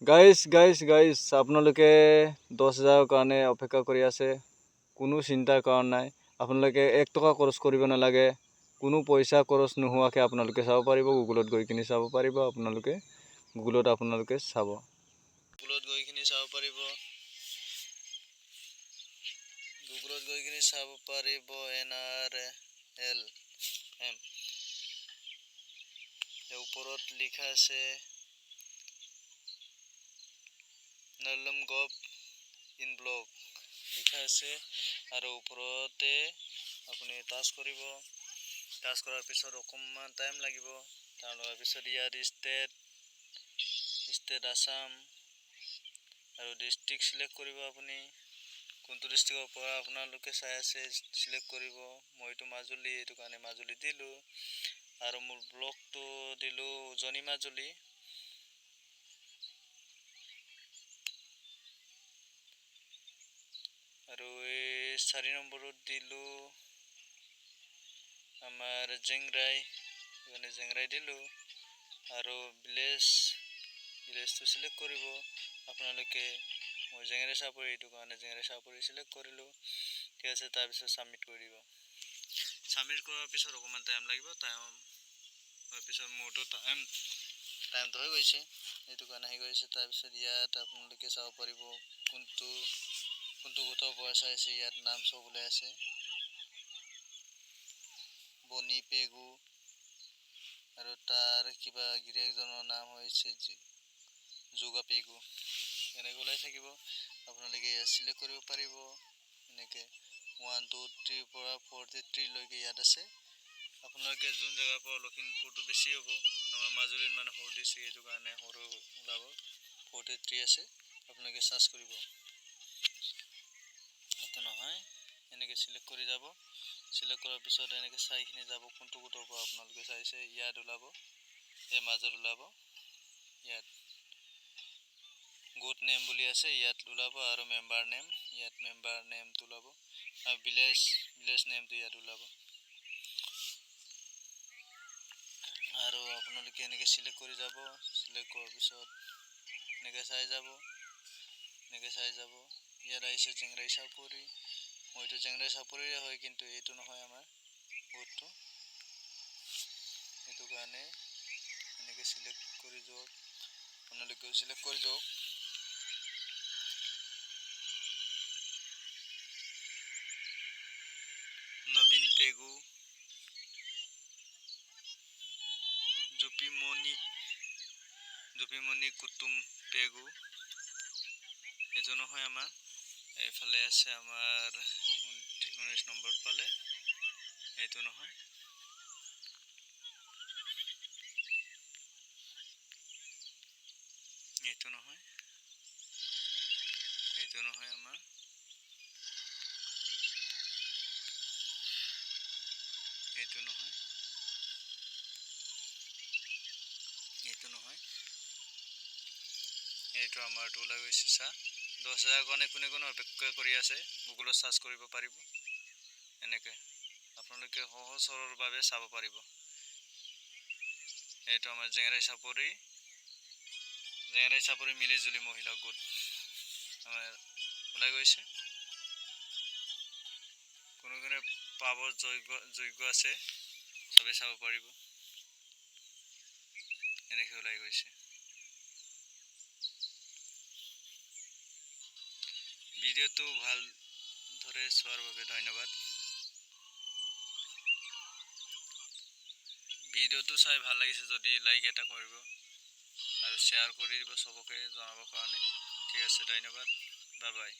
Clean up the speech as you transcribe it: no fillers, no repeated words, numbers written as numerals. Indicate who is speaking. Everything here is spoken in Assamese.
Speaker 1: গাইজ আপোনালোকে 10,000ৰ কাৰণে অপেক্ষা কৰি আছে। কোনো চিন্তাৰ কাৰণ নাই। আপোনালোকে 1 টকা খৰচ কৰিব নালাগে। কোনো পইচা খৰচ নোহোৱাকৈ আপোনালোকে চাব পাৰিব। গুগলত গৈ কিনি চাব পাৰিব। গুগলত চাব। গুগলত গৈ কিনি চাব পাৰিব। NRLM ওপৰত লিখা আছে নলম গভ ইন ব্লগ লিখা আছে আৰু ওপৰতে আপুনি টাচ কৰিব। টাচ কৰাৰ পিছত অকণমান টাইম লাগিব। তাৰ লগাৰ পিছত ইয়াত ষ্টেট আসাম আৰু ডিষ্ট্ৰিক্ট চিলেক্ট কৰিব। আপুনি কোনটো ডিষ্ট্ৰিক্টৰ পৰা আপোনালোকে চাই আছে চিলেক্ট কৰিব। মইতো মাজুলী, এইটো কাৰণে মাজুলী দিলোঁ আৰু মোৰ ব্লগটো দিলোঁ উজনি মাজুলী। আৰু এই 4 নম্বৰত দিলোঁ আমাৰ জেংৰাই দিলোঁ আৰু ভিলেজটো চিলেক্ট কৰিব আপোনালোকে। মই জেংৰাই চাপৰি, এইটো কাৰণে জেংৰাই চাপৰি চিলেক্ট কৰিলোঁ। ঠিক আছে, তাৰপিছত ছাবমিট কৰি দিব। ছাবমিট কৰাৰ পিছত অকণমান টাইম লাগিব। তাৰপিছত মোৰতো টাইমটো হৈ গৈছে, এইটো কাৰণে আহি গৈছে। তাৰপিছত ইয়াত আপোনালোকে চাব পাৰিব কোনটো গোটৰ পৰা চাইছে। ইয়াত নাম চব ওলাই আছে। বনি পেগু আৰু তাৰ কিবা গিৰিয়েকজনৰ নাম হৈছে যোগা পেগু, এনেকৈ ওলাই থাকিব। আপোনালোকে ইয়াত চিলেক্ট কৰিব পাৰিব। এনেকৈ 1 2 3 পৰা 43 লৈকে ইয়াত আছে। আপোনালোকে যোন জেগাৰ পৰা লখিমপুৰটো বেছি হ'ব। আমাৰ মাজুলীত মানে সৰু ডিষ্ট্ৰিক্ট, এইটো কাৰণে সৰু ওলাব। 43 আছে, আপোনালোকে চাৰ্চ কৰিব। সেইটো নহয়, এনেকৈ চিলেক্ট কৰি যাব। চিলেক্ট কৰাৰ পিছত এনেকৈ চাইখিনি যাব কোনটো গোটৰ পৰা আপোনালোকে চাইছে। ইয়াত ওলাব, এই মাজত ওলাব। ইয়াত গোট নেম বুলি আছে, ইয়াত ওলাব আৰু মেম্বাৰ নেম, ইয়াত মেম্বাৰ নেমটো ওলাব আৰু ভিলেজ নেমটো ইয়াত ওলাব। আৰু আপোনালোকে এনেকৈ চিলেক্ট কৰি যাব। চিলেক্ট কৰাৰ পিছত এনেকৈ চাই যাব। ইয়াত আহিছে জেংৰাই চাপৰি। মইতো জেংৰাই চাপৰিৰে হয়, কিন্তু এইটো নহয় আমাৰ গোটটো। সেইটো কাৰণে এনেকৈ চিলেক্ট কৰি যাওক। আপোনালোকেও চিলেক্ট কৰি যাওক। নবীন পেগু, জুপিমণি কুতুম পেগু, এইটো নহয় আমাৰ। এইফালে আছে আমাৰ 19 নম্বৰত পালে, এইটো নহয়। এইটো নহয় আমাৰ। এইটো নহয়। এইটো আমাৰটো ওলাই গৈছে। 10,000 কাৰণে কোনে অপেক্ষা কৰি আছে। গুগলত চাৰ্চ কৰিব পাৰিব। এনেকৈ আপোনালোকে সহজ সৰলভাৱে চাব পাৰিব। এইটো আমাৰ জেংৰাই চাপৰি মিলিজুলি মহিলা গোট আমাৰ ওলাই গৈছে। কোনে পাব যোগ্য আছে, চবেই চাব পাৰিব। এনেকৈ ওলাই গৈছে। ভিডিঅ'টো ভালদৰে চোৱাৰ বাবে ধন্যবাদ। ভিডিঅ'টো চাই ভাল লাগিছে যদি লাইক এটা কৰিব আৰু শ্বেয়াৰ কৰি দিব চবকে জনাবৰ কাৰণে। ঠিক আছে, ধন্যবাদ। Bye bye.